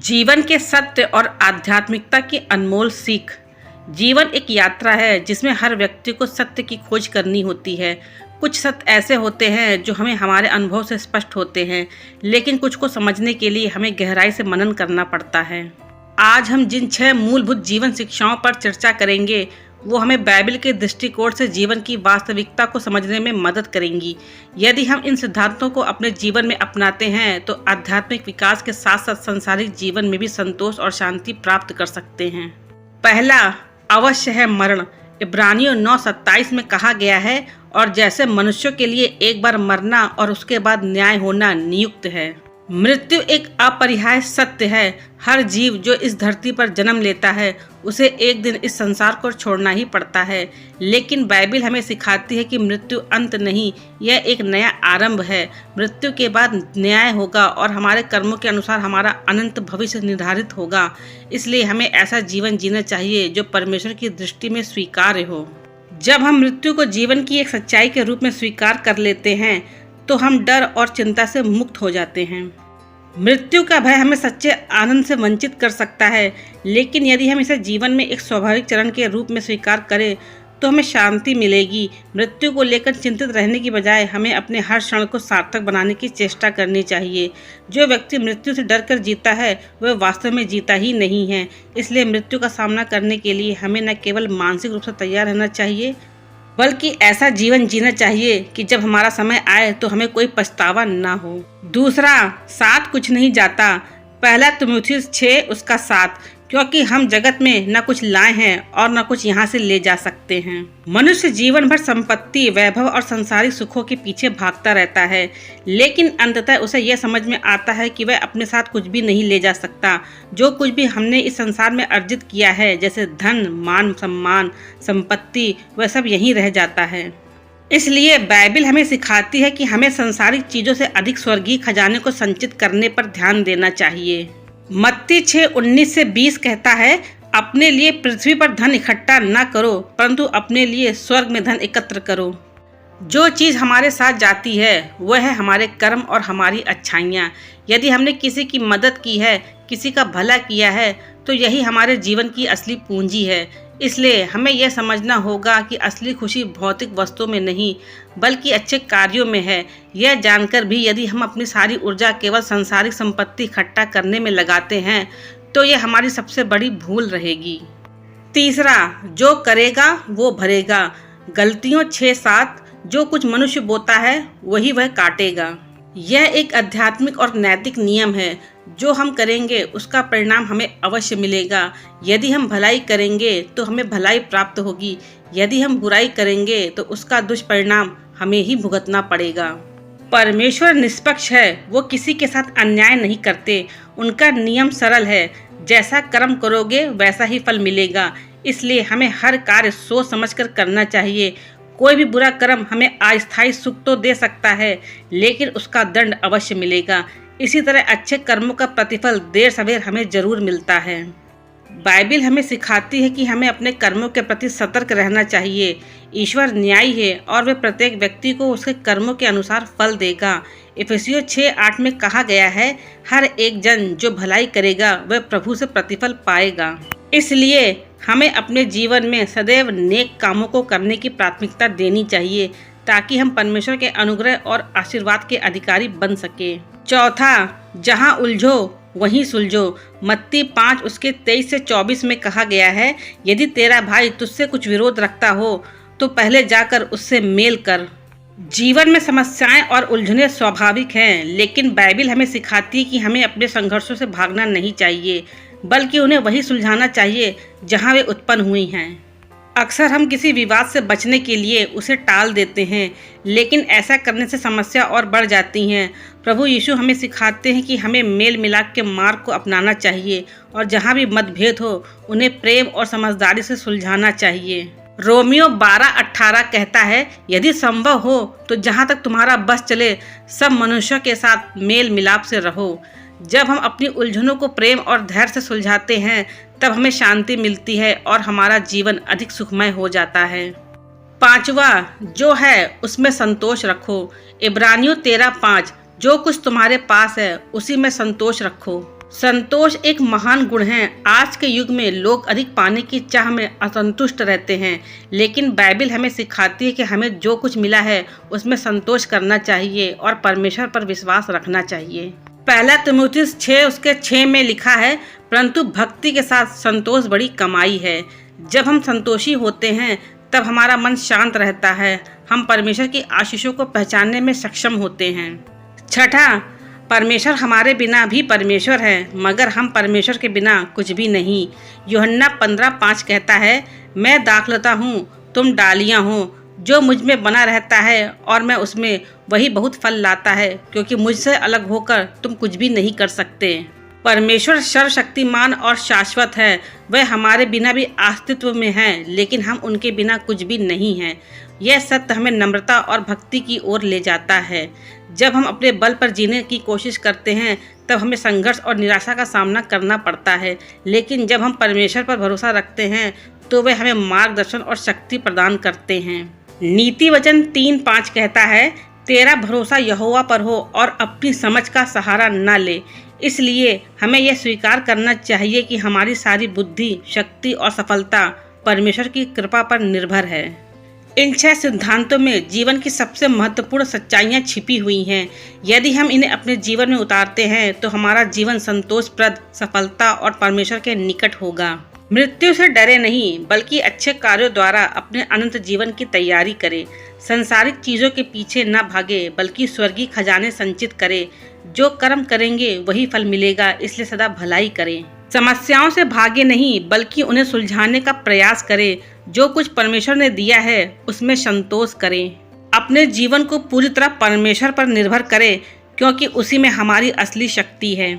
जीवन के सत्य और आध्यात्मिकता की अनमोल सीख। जीवन एक यात्रा है जिसमें हर व्यक्ति को सत्य की खोज करनी होती है। कुछ सत्य ऐसे होते हैं जो हमें हमारे अनुभव से स्पष्ट होते हैं, लेकिन कुछ को समझने के लिए हमें गहराई से मनन करना पड़ता है। आज हम जिन 6 मूलभूत जीवन शिक्षाओं पर चर्चा करेंगे वो हमें बाइबल के दृष्टिकोण से जीवन की वास्तविकता को समझने में मदद करेंगी। यदि हम इन सिद्धांतों को अपने जीवन में अपनाते हैं तो आध्यात्मिक विकास के साथ साथ सांसारिक जीवन में भी संतोष और शांति प्राप्त कर सकते हैं। पहला, अवश्य है मरण। इब्रानियों 9:27 में कहा गया है, और जैसे मनुष्यों के लिए एक बार मरना और उसके बाद न्याय होना नियुक्त है। मृत्यु एक अपरिहार्य सत्य है। हर जीव जो इस धरती पर जन्म लेता है उसे एक दिन इस संसार को छोड़ना ही पड़ता है, लेकिन बाइबल हमें सिखाती है कि मृत्यु अंत नहीं, यह एक नया आरंभ है। मृत्यु के बाद न्याय होगा और हमारे कर्मों के अनुसार हमारा अनंत भविष्य निर्धारित होगा। इसलिए हमें ऐसा जीवन जीना चाहिए जो परमेश्वर की दृष्टि में स्वीकार्य हो। जब हम मृत्यु को जीवन की एक सच्चाई के रूप में स्वीकार कर लेते हैं तो हम डर और चिंता से मुक्त हो जाते हैं। मृत्यु का भय हमें सच्चे आनंद से वंचित कर सकता है, लेकिन यदि हम इसे जीवन में एक स्वाभाविक चरण के रूप में स्वीकार करें तो हमें शांति मिलेगी। मृत्यु को लेकर चिंतित रहने की बजाय हमें अपने हर क्षण को सार्थक बनाने की चेष्टा करनी चाहिए। जो व्यक्ति मृत्यु से डर कर जीता है वह वास्तव में जीता ही नहीं है। इसलिए मृत्यु का सामना करने के लिए हमें न केवल मानसिक रूप से तैयार रहना चाहिए, बल्कि ऐसा जीवन जीना चाहिए कि जब हमारा समय आए तो हमें कोई पछतावा ना हो। दूसरा, साथ कुछ नहीं जाता। पहला तीमुथियुस 6 उसका 7, क्योंकि हम जगत में न कुछ लाए हैं और न कुछ यहाँ से ले जा सकते हैं। मनुष्य जीवन भर संपत्ति, वैभव और संसारिक सुखों के पीछे भागता रहता है, लेकिन अंततः उसे यह समझ में आता है कि वह अपने साथ कुछ भी नहीं ले जा सकता। जो कुछ भी हमने इस संसार में अर्जित किया है, जैसे धन, मान, सम्मान, संपत्ति, वह सब यहीं रह जाता है। इसलिए बाइबल हमें सिखाती है कि हमें संसारिक चीजों से अधिक स्वर्गीय खजाने को संचित करने पर ध्यान देना चाहिए। मत्ती 6:19 से 20 कहता है, अपने लिए पृथ्वी पर धन इकट्ठा न करो, परंतु अपने लिए स्वर्ग में धन एकत्र करो। जो चीज़ हमारे साथ जाती है वह है हमारे कर्म और हमारी अच्छाइयाँ। यदि हमने किसी की मदद की है, किसी का भला किया है, तो यही हमारे जीवन की असली पूंजी है। इसलिए हमें यह समझना होगा कि असली खुशी भौतिक वस्तुओं में नहीं बल्कि अच्छे कार्यों में है। यह जानकर भी यदि हम अपनी सारी ऊर्जा केवल सांसारिक संपत्ति इकट्ठा करने में लगाते हैं तो यह हमारी सबसे बड़ी भूल रहेगी। तीसरा, जो करेगा वो भरेगा। गलतियों 6:7, जो कुछ मनुष्य बोता है वही वह काटेगा। यह एक आध्यात्मिक और नैतिक नियम है। जो हम करेंगे उसका परिणाम हमें अवश्य मिलेगा। यदि हम भलाई करेंगे तो हमें भलाई प्राप्त होगी, यदि हम बुराई करेंगे तो उसका दुष्परिणाम हमें ही भुगतना पड़ेगा। परमेश्वर निष्पक्ष है, वो किसी के साथ अन्याय नहीं करते। उनका नियम सरल है, जैसा कर्म करोगे वैसा ही फल मिलेगा। इसलिए हमें हर कार्य सोच समझकर करना चाहिए। कोई भी बुरा कर्म हमें अस्थायी सुख तो दे सकता है, लेकिन उसका दंड अवश्य मिलेगा। इसी तरह अच्छे कर्मों का प्रतिफल देर सवेर हमें जरूर मिलता है। बाइबल हमें सिखाती है कि हमें अपने कर्मों के प्रति सतर्क रहना चाहिए। ईश्वर न्यायी है और वह प्रत्येक व्यक्ति को उसके कर्मों के अनुसार फल देगा। इफिसियों 6:8 में कहा गया है, हर एक जन जो भलाई करेगा वह प्रभु से प्रतिफल पाएगा। इसलिए हमें अपने जीवन में सदैव नेक कामों को करने की प्राथमिकता देनी चाहिए ताकि हम परमेश्वर के अनुग्रह और आशीर्वाद के अधिकारी बन सके। चौथा, जहाँ उलझो वहीं सुलझो। मत्ती 5 उसके 23 से 24 में कहा गया है, यदि तेरा भाई तुझसे कुछ विरोध रखता हो तो पहले जाकर उससे मेल कर। जीवन में समस्याएं और उलझनें स्वाभाविक हैं, लेकिन बाइबल हमें सिखाती है कि हमें अपने संघर्षों से भागना नहीं चाहिए, बल्कि उन्हें वही सुलझाना चाहिए जहां वे उत्पन्न हुई हैं। अक्सर हम किसी विवाद से बचने के लिए उसे टाल देते हैं, लेकिन ऐसा करने से समस्या और बढ़ जाती हैं। प्रभु यीशु हमें सिखाते हैं कि हमें मेल मिलाप के मार्ग को अपनाना चाहिए और जहां भी मतभेद हो उन्हें प्रेम और समझदारी से सुलझाना चाहिए। रोमियो 12:18 कहता है, यदि संभव हो तो जहां तक तुम्हारा बस चले सब मनुष्यों के साथ मेल मिलाप से रहो। जब हम अपनी उलझनों को प्रेम और धैर्य से सुलझाते हैं तब हमें शांति मिलती है और हमारा जीवन अधिक सुखमय हो जाता है। पांचवा, जो है उसमें संतोष रखो। इब्रानियों 13:5, जो कुछ तुम्हारे पास है उसी में संतोष रखो। संतोष एक महान गुण है। आज के युग में लोग अधिक पाने की चाह में असंतुष्ट रहते हैं, लेकिन बाइबिल हमें सिखाती है कि हमें जो कुछ मिला है उसमें संतोष करना चाहिए और परमेश्वर पर विश्वास रखना चाहिए। पहला तीमुथियुस 6 उसके 6 में लिखा है, परंतु भक्ति के साथ संतोष बड़ी कमाई है। जब हम संतोषी होते हैं तब हमारा मन शांत रहता है, हम परमेश्वर की आशीषों को पहचानने में सक्षम होते हैं। छठा, परमेश्वर हमारे बिना भी परमेश्वर है, मगर हम परमेश्वर के बिना कुछ भी नहीं। यूहन्ना 15:5 कहता है, मैं दाखलता हूँ, तुम डालियाँ हो। जो मुझ में बना रहता है और मैं उसमें, वही बहुत फल लाता है, क्योंकि मुझसे अलग होकर तुम कुछ भी नहीं कर सकते। परमेश्वर सर्वशक्तिमान और शाश्वत है। वह हमारे बिना भी अस्तित्व में है, लेकिन हम उनके बिना कुछ भी नहीं हैं। यह सत्य हमें नम्रता और भक्ति की ओर ले जाता है। जब हम अपने बल पर जीने की कोशिश करते हैं तब हमें संघर्ष और निराशा का सामना करना पड़ता है, लेकिन जब हम परमेश्वर पर भरोसा रखते हैं तो वे हमें मार्गदर्शन और शक्ति प्रदान करते हैं। नीति वचन 3:5 कहता है, तेरा भरोसा यहोवा पर हो और अपनी समझ का सहारा न ले। इसलिए हमें यह स्वीकार करना चाहिए कि हमारी सारी बुद्धि, शक्ति और सफलता परमेश्वर की कृपा पर निर्भर है। इन 6 सिद्धांतों में जीवन की सबसे महत्वपूर्ण सच्चाइयाँ छिपी हुई हैं। यदि हम इन्हें अपने जीवन में उतारते हैं तो हमारा जीवन संतोषप्रद, सफलता और परमेश्वर के निकट होगा। मृत्यु से डरे नहीं, बल्कि अच्छे कार्यों द्वारा अपने अनंत जीवन की तैयारी करें। संसारिक चीज़ों के पीछे न भागे, बल्कि स्वर्गीय खजाने संचित करें। जो कर्म करेंगे वही फल मिलेगा, इसलिए सदा भलाई करें। समस्याओं से भागे नहीं, बल्कि उन्हें सुलझाने का प्रयास करें। जो कुछ परमेश्वर ने दिया है उसमें संतोष करें। अपने जीवन को पूरी तरह परमेश्वर पर निर्भर करें, क्योंकि उसी में हमारी असली शक्ति है।